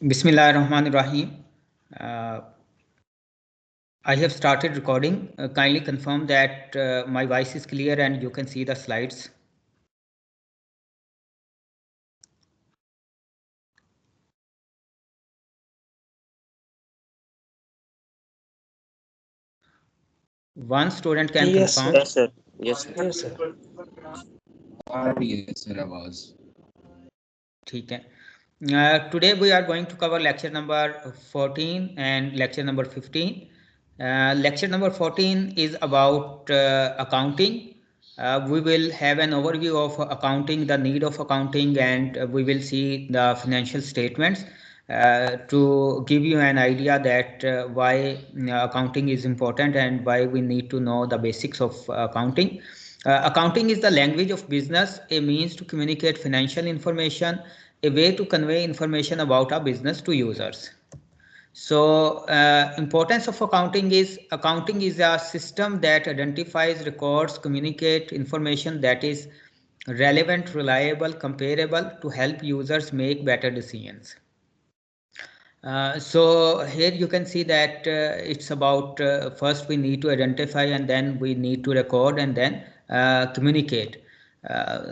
Bismillah ar-Rahman ar-Rahim. I have started recording. Kindly confirm that my voice is clear and you can see the slides. One student can Yes, confirm. sir. Yes, sir. Yes, sir. Yes, sir. Yes, sir, आवाज ठीक है. Today we are going to cover lecture number 14 and lecture number 15. Lecture number 14 is about accounting. We will have an overview of accounting, the need of accounting, and we will see the financial statements to give you an idea that why accounting is important and why we need to know the basics of accounting. Accounting is the language of business, a means to communicate financial information, a way to convey information about a business to users. So importance of accounting is a system that identifies, records, communicate information that is relevant, reliable, comparable to help users make better decisions. So here you can see that it's about first we need to identify and then we need to record and then communicate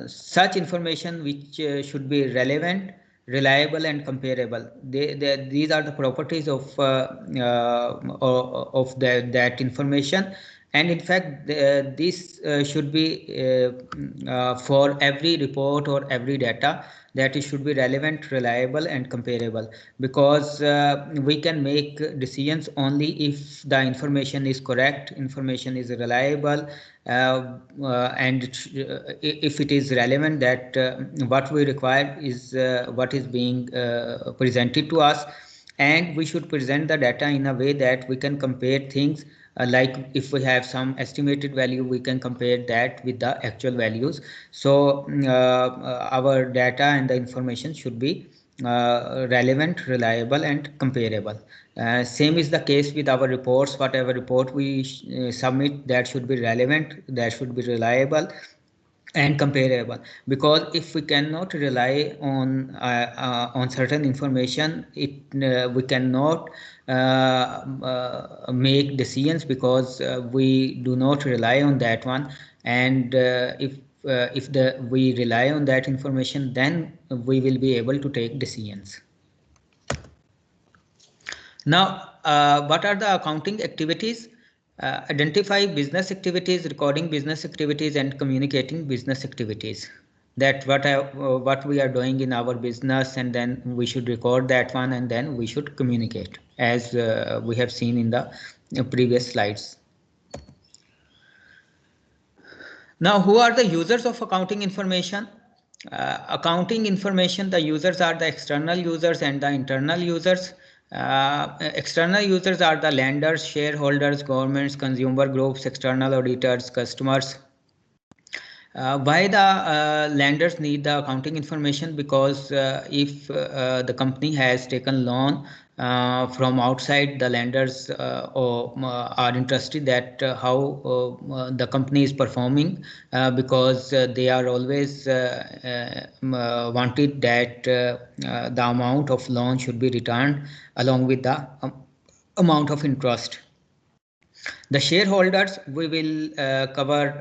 such information which should be relevant, reliable and comparable. These are the properties of that information, and in fact this should be for every report or every data, that it should be relevant, reliable and comparable, because we can make decisions only if the information is correct, information is reliable, and if it is relevant, that what we require is what is being presented to us, and we should present the data in a way that we can compare things, like if we have some estimated value, we can compare that with the actual values. So our data and the information should be relevant, reliable and comparable. Same is the case with our reports. Whatever report we submit, that should be relevant, that should be reliable and comparable, because if we cannot rely on certain information, we cannot make decisions, because we do not rely on that one, and if we rely on that information, then we will be able to take decisions. Now, what are the accounting activities? Identify business activities, recording business activities, and communicating business activities. That what we are doing in our business, and then we should record that one, and then we should communicate, as we have seen in the previous slides. Now, who are the users of accounting information? Accounting information, the users are the external users and the internal users. External users are the lenders, shareholders, governments, consumer groups, external auditors, customers. Why the lenders need the accounting information? Because if the company has taken loan from outside, the lenders are interested that how the company is performing, because they are always wanted that the amount of loan should be returned along with the amount of interest. The shareholders, we will cover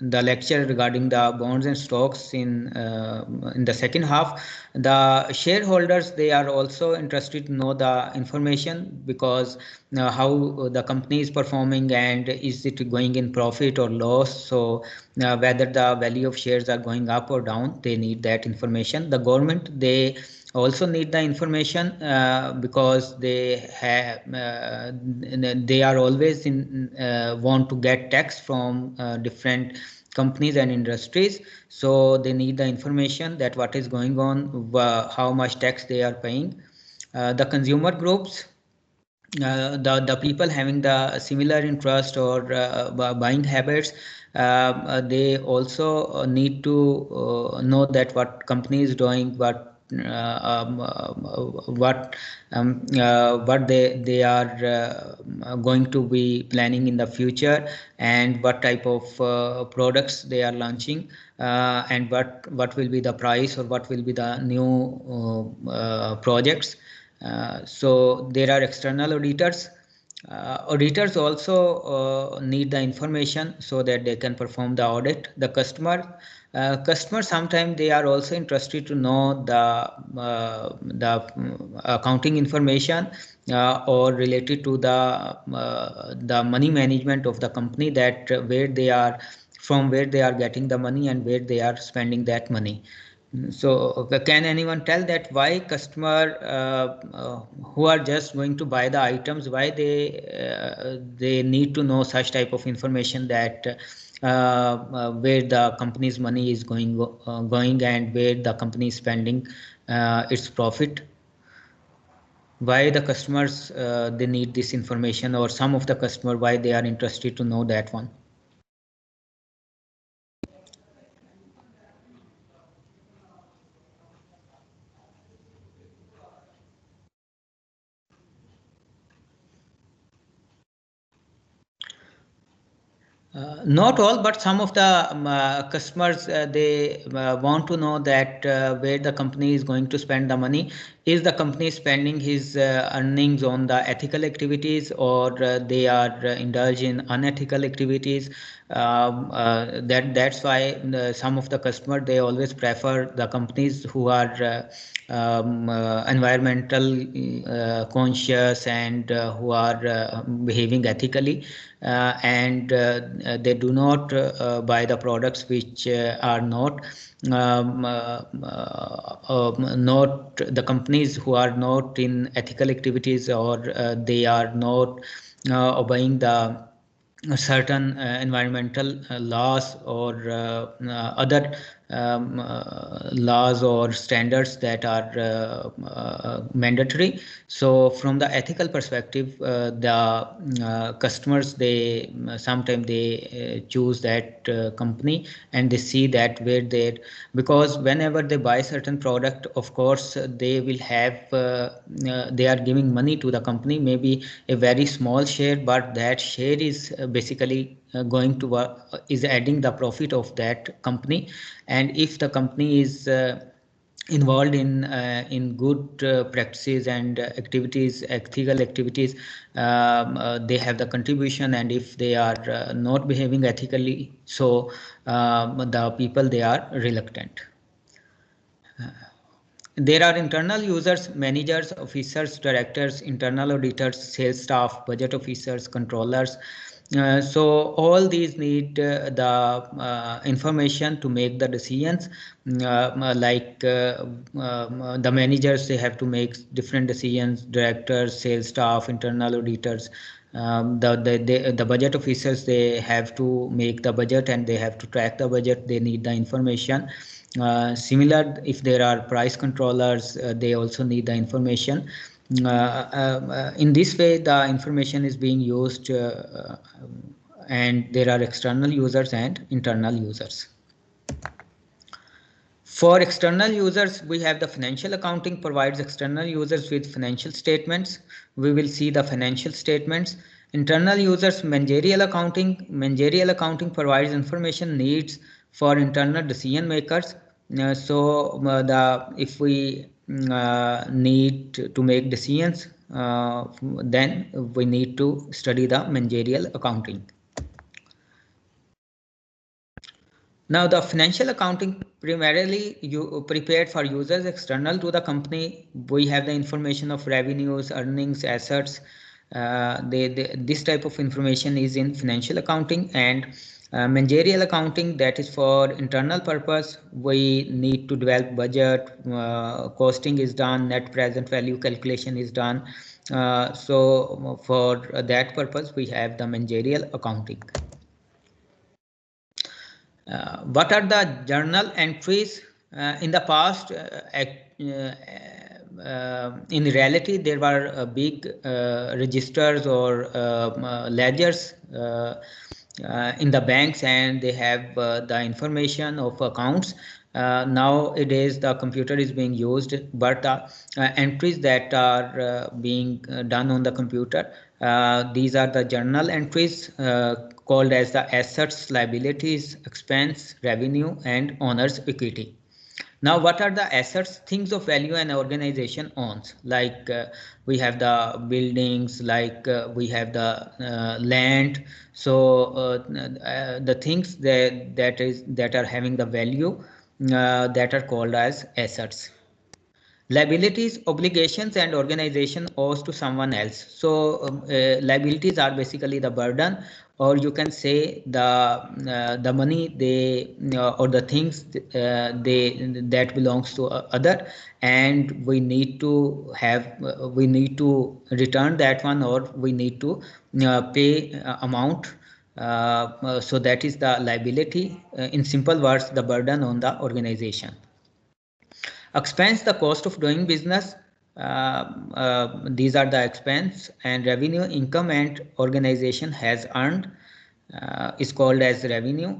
the lecture regarding the bonds and stocks in the second half. The shareholders, they are also interested to know the information, because how the company is performing and is it going in profit or loss. So whether the value of shares are going up or down, they need that information. The government, they also need the information because they have they are always want to get tax from different companies and industries, so they need the information that what is going on, how much tax they are paying. The consumer groups, the people having the similar interest or buying habits, they also need to know that what company is doing, what what they are going to be planning in the future, and what type of products they are launching, and what will be the price, or what will be the new projects. So there are external auditors. Auditors also need the information so that they can perform the audit. The customers sometimes they are also interested to know the accounting information, or related to the money management of the company, that where they are getting the money and where they are spending that money. So can anyone tell that why customer who are just going to buy the items, why they need to know such type of information, that where the company's money is going, and where the company is spending its profit? Why the customers they need this information, or some of the customer why they are interested to know that one? Not all, but some of the customers they want to know that where the company is going to spend the money. Is the company spending his earnings on the ethical activities, or they are indulge in unethical activities? That's why some of the customer they always prefer the companies who are environmental conscious, and who are behaving ethically, and they do not buy the products which are not not the companies who are not in ethical activities, or they are not obeying the certain environmental laws, or other laws or standards that are mandatory. So from the ethical perspective, the customers they sometimes they choose that company, and they see that where they, because whenever they buy certain product, of course they will have they are giving money to the company, maybe a very small share, but that share is basically going to is adding the profit of that company. And if the company is involved in good practices and activities, ethical activities, they have the contribution, and if they are not behaving ethically, so the people they are reluctant. There are internal users, managers, officers, directors, internal auditors, sales staff, budget officers, controllers. So all these need the information to make the decisions. The managers, they have to make different decisions. Directors, sales staff, internal auditors. The budget officers, they have to make the budget, and they have to track the budget. They need the information. Similar, if there are price controllers, they also need the information. In this way, the information is being used, and there are external users and internal users. For external users, we have the financial accounting provides external users with financial statements. We will see the financial statements. Internal users, managerial accounting. Managerial accounting provides information needs for internal decision makers. If we need to make decisions, then we need to study the managerial accounting. Now, the financial accounting primarily you prepared for users external to the company. We have the information of revenues, earnings, assets. This type of information is in financial accounting. And managerial accounting, that is for internal purpose. We need to develop budget, costing is done, net present value calculation is done. So for that purpose, we have the managerial accounting. What are the journal entries? In the past, in reality, there were big registers or ledgers in the banks, and they have the information of accounts. Nowadays the computer is being used, but the entries that are being done on the computer, these are the journal entries called as the assets, liabilities, expense, revenue, and owner's equity. Now, what are the assets? Things of value an organization owns. Like we have the buildings, like we have the land. So the things that are having the value that are called as assets. Liabilities, obligations, and organization owes to someone else. So liabilities are basically the burden, or you can say the money they or the things they that belongs to other, and we need to have we need to return that one, or we need to pay amount. So that is the liability. In simple words, the burden on the organization. Expense, the cost of doing business. These are the expense. And revenue, income and organization has earned, is called as revenue.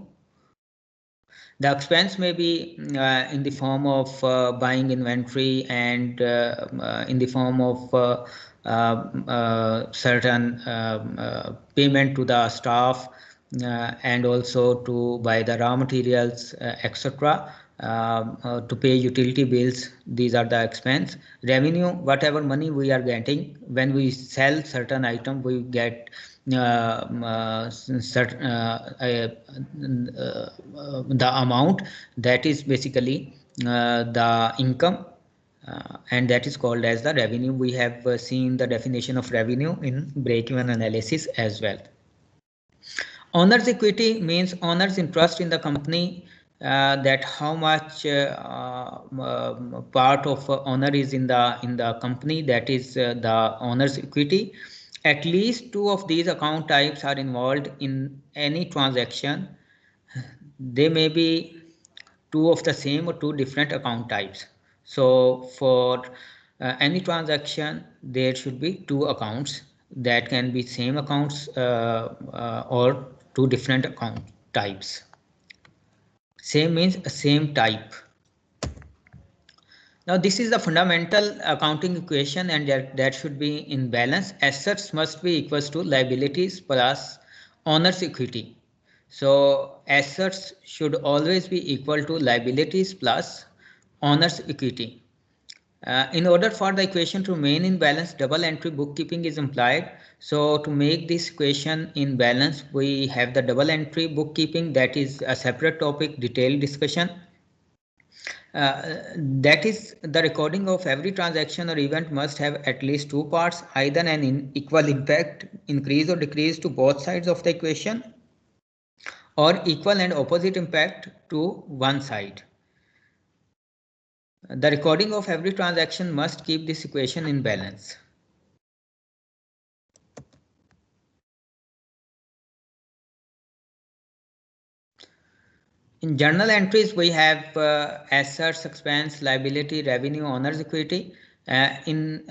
The expense may be in the form of buying inventory, and in the form of certain payment to the staff, and also to buy the raw materials, etc. To pay utility bills. These are the expense. Revenue, whatever money we are getting when we sell certain item, we get certain the amount that is basically the income, and that is called as the revenue. We have seen the definition of revenue in break-even analysis as well. Owner's equity means owner's interest in the company, that how much part of owner is in the company, that is the owner's equity. At least two of these account types are involved in any transaction. They may be two of the same or two different account types. So for any transaction, there should be two accounts. That can be same accounts or two different account types. Same means same type. Now this is the fundamental accounting equation, and that should be in balance. Assets must be equals to liabilities plus owner's equity. So assets should always be equal to liabilities plus owner's equity. In order for the equation to remain in balance, double entry bookkeeping is implied. So to make this equation in balance, we have the double entry bookkeeping. That is a separate topic, detailed discussion. That is, the recording of every transaction or event must have at least two parts, either an equal impact, increase or decrease to both sides of the equation, or equal and opposite impact to one side. The recording of every transaction must keep this equation in balance. In journal entries, we have assets, expense, liability, revenue, owner's equity. In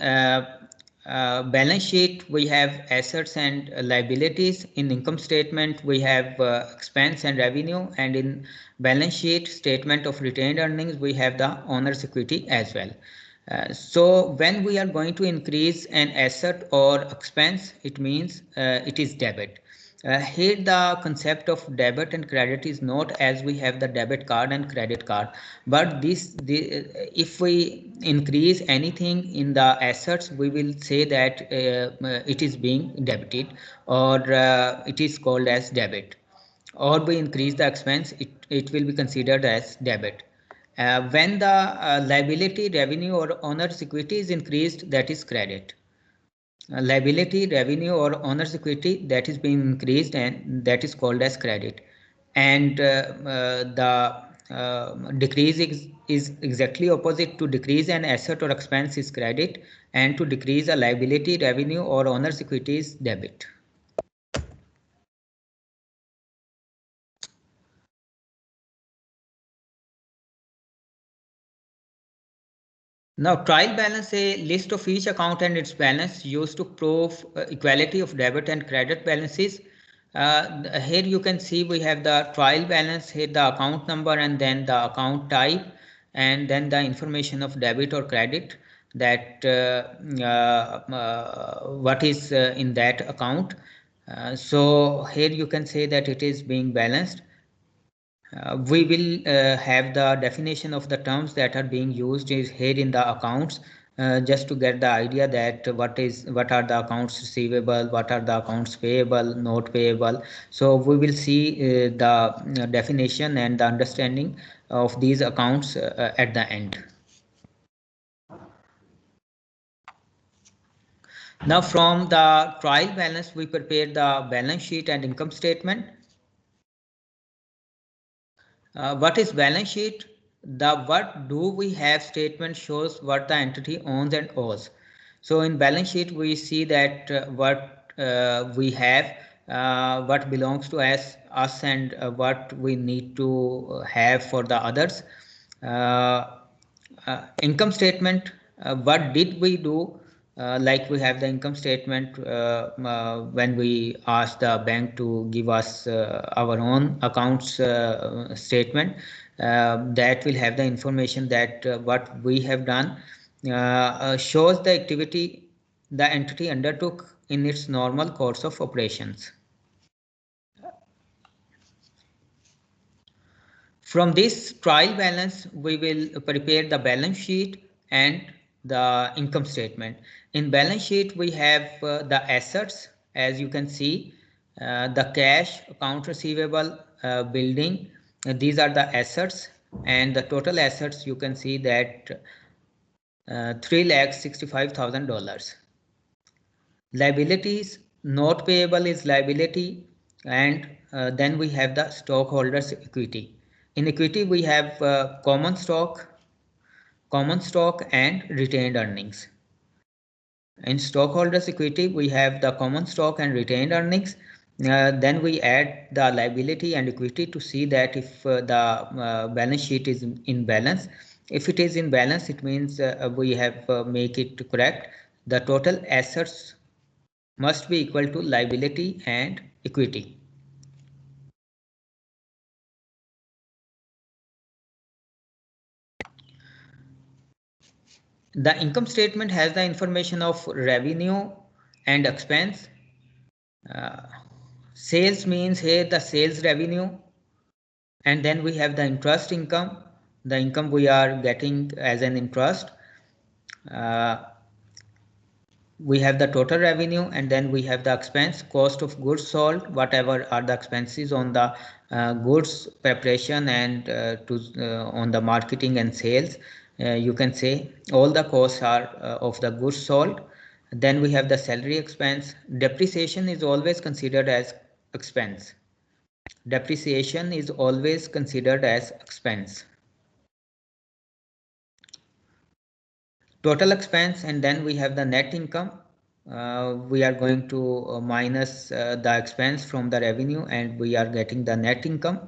balance sheet, we have assets and liabilities. In income statement, we have expense and revenue. And in balance sheet statement of retained earnings, we have the owner's equity as well. So when we are going to increase an asset or expense, it means it is debit. Here the concept of debit and credit is not as we have the debit card and credit card, but if we increase anything in the assets, we will say that it is being debited, or it is called as debit. Or we increase the expense, it will be considered as debit. When the liability, revenue, or owner's equity is increased, that is credit. Liability, revenue, or owner's equity that is being increased, and that is called as credit. And the decrease is exactly opposite. To decrease an asset or expense is credit, and to decrease a liability, revenue, or owner's equity is debit. Now, trial balance, a list of each account and its balance used to prove equality of debit and credit balances. Here you can see we have the trial balance, here the account number and then the account type and then the information of debit or credit, that what is in that account. So here you can say that it is being balanced. We will have the definition of the terms that are being used is here in the accounts, just to get the idea that what are the accounts receivable, what are the accounts payable, not payable. So we will see the definition and the understanding of these accounts at the end. Now from the trial balance we prepare the balance sheet and income statement. What is balance sheet? The what do we have statement shows what the entity owns and owes. So in balance sheet we see that what we have, what belongs to us and what we need to have for the others. Income statement, what did we do, like we have the income statement when we ask the bank to give us our own accounts statement, that will have the information that what we have done, shows the activity the entity undertook in its normal course of operations. From this trial balance, we will prepare the balance sheet and the income statement. In balance sheet, we have the assets, as you can see, the cash, account receivable, building. These are the assets, and the total assets you can see that $3,65,000. Liabilities, not payable is liability, and then we have the stockholders equity. In equity we have common stock and retained earnings. In stockholders equity we have the common stock and retained earnings. Then we add the liability and equity to see that if the balance sheet is in balance. If it is in balance, it means we have make it correct. The total assets must be equal to liability and equity. The income statement has the information of revenue and expense. Sales means here the sales revenue, and then we have the interest income, the income we are getting as an interest. We have the total revenue, and then we have the expense, cost of goods sold, whatever are the expenses on the goods preparation and on the marketing and sales. You can say all the costs are of the goods sold. Then we have the salary expense. Depreciation is always considered as expense. Depreciation is always considered as expense. Total expense, and then we have the net income. We are going to minus the expense from the revenue, and we are getting the net income.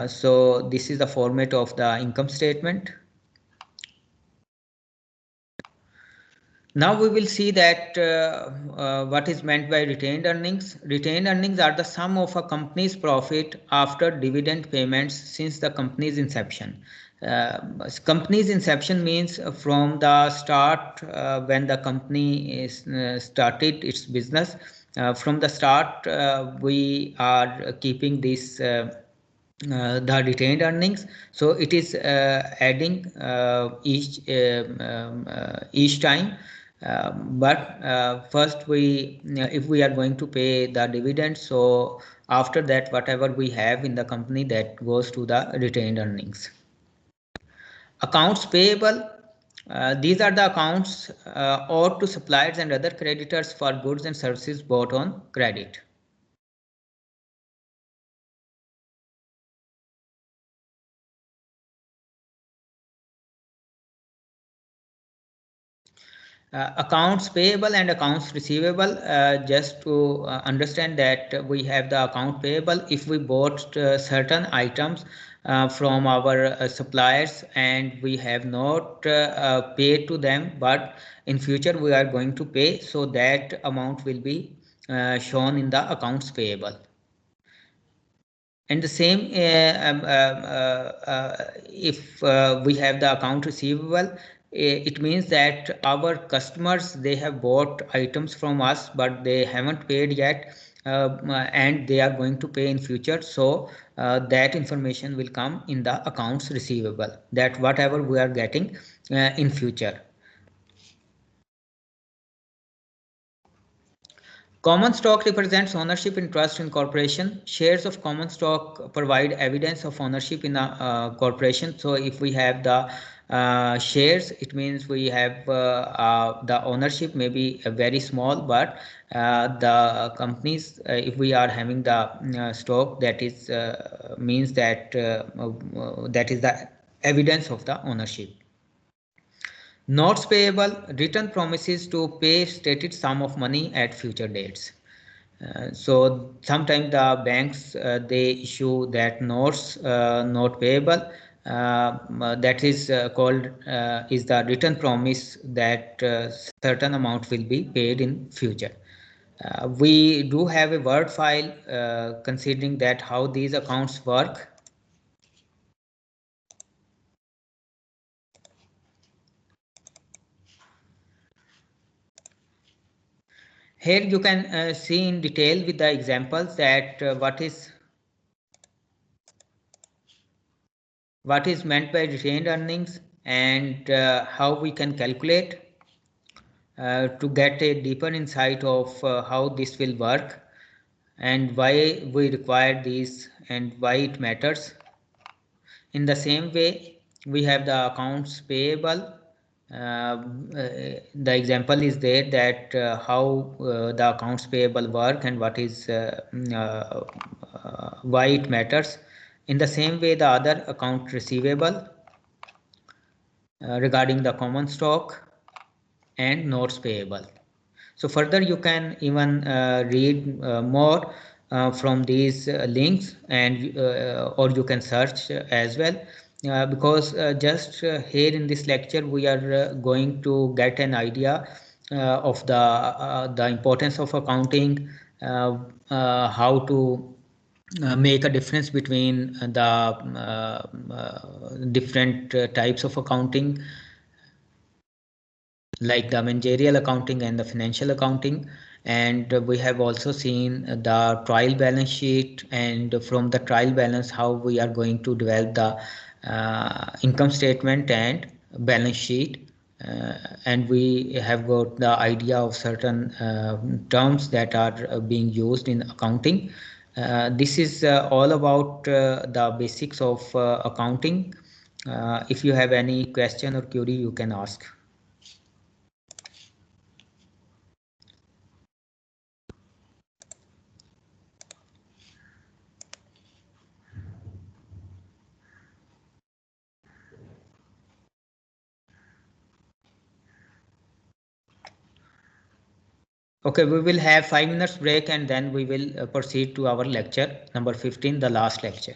So this is the format of the income statement. Now we will see that what is meant by retained earnings. Retained earnings are the sum of a company's profit after dividend payments since the company's inception. Company's inception means from the start, when the company is started its business. From the start, we are keeping this the retained earnings. So it is adding each time. But first we, if we are going to pay the dividend, so after that whatever we have in the company, that goes to the retained earnings. Accounts payable, these are the accounts owed to suppliers and other creditors for goods and services bought on credit. Accounts payable and accounts receivable, just to understand that we have the account payable if we bought certain items from our suppliers and we have not paid to them, but in future we are going to pay, so that amount will be shown in the accounts payable. And the same, if we have the account receivable, it means that our customers, they have bought items from us, but they haven't paid yet, and they are going to pay in future. So that information will come in the accounts receivable, that whatever we are getting in future. Common stock represents ownership in trust in corporation. Shares of common stock provide evidence of ownership in a corporation. So if we have the shares, it means we have the ownership may be very small, but the companies, if we are having the stock, that is means that that is the evidence of the ownership. Notes payable, written promises to pay stated sum of money at future dates. So sometimes the banks, they issue that notes, note payable, that is called is the written promise that certain amount will be paid in future. We do have a Word file considering that how these accounts work. Here you can see in detail with the examples that what is meant by retained earnings, and how we can calculate to get a deeper insight of how this will work and why we require these and why it matters. In the same way, we have the accounts payable. The example is there that how the accounts payable work and what is why it matters. In the same way, the other account receivable regarding the common stock and notes payable. So further you can even read more from these links, and or you can search as well, because just here in this lecture we are going to get an idea of the importance of accounting, how to make a difference between the different types of accounting, like the managerial accounting and the financial accounting. And we have also seen the trial balance sheet, and from the trial balance how we are going to develop the income statement and balance sheet. And we have got the idea of certain terms that are being used in accounting. This is all about the basics of accounting. If you have any question or query, you can ask. Okay, we will have 5 minutes break, and then we will proceed to our lecture number 15, the last lecture.